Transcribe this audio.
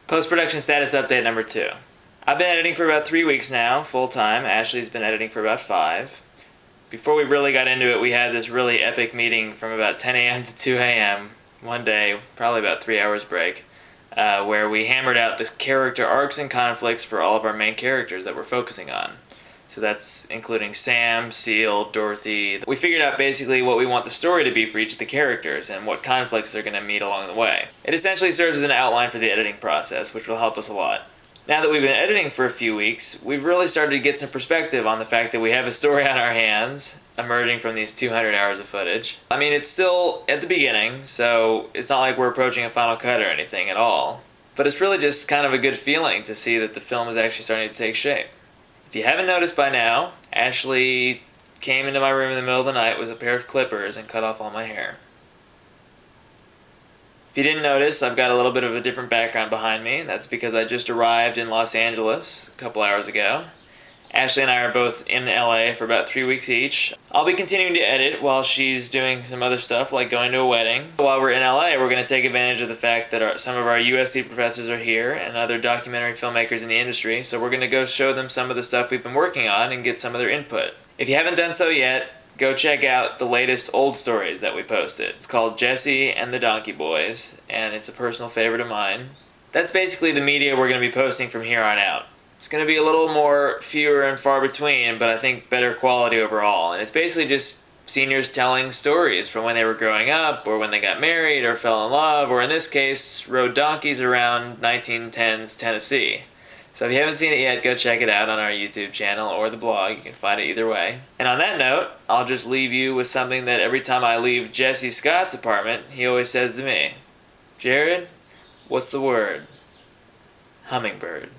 Post-production status update number 2. I've been editing for about 3 weeks now, full-time. Ashley's been editing for about 5. Before we really got into it, we had this really epic meeting from about 10 a.m. to 2 a.m. one day, probably about 3 hours break, where we hammered out the character arcs and conflicts for all of our main characters that we're focusing on. So that's including Sam, Seal, Dorothy. We figured out basically what we want the story to be for each of the characters and what conflicts they're going to meet along the way. It essentially serves as an outline for the editing process, which will help us a lot. Now that we've been editing for a few weeks, we've really started to get some perspective on the fact that we have a story on our hands, emerging from these 200 hours of footage. I mean, it's still at the beginning, so it's not like we're approaching a final cut or anything at all. But it's really just kind of a good feeling to see that the film is actually starting to take shape. If you haven't noticed by now, Ashley came into my room in the middle of the night with a pair of clippers and cut off all my hair. If you didn't notice, I've got a little bit of a different background behind me. That's because I just arrived in Los Angeles a couple hours ago. Ashley and I are both in LA for about 3 weeks each. I'll be continuing to edit while she's doing some other stuff like going to a wedding. While we're in LA, we're going to take advantage of the fact that some of our USC professors are here and other documentary filmmakers in the industry, so we're going to go show them some of the stuff we've been working on and get some of their input. If you haven't done so yet, go check out the latest old stories that we posted. It's called Jesse and the Donkey Boys, and it's a personal favorite of mine. That's basically the media we're going to be posting from here on out. It's going to be a little more fewer and far between, but I think better quality overall. And it's basically just seniors telling stories from when they were growing up, or when they got married, or fell in love, or in this case, rode donkeys around 1910s Tennessee. So if you haven't seen it yet, go check it out on our YouTube channel or the blog. You can find it either way. And on that note, I'll just leave you with something that every time I leave Jesse Scott's apartment, he always says to me. Jared, what's the word? Hummingbird.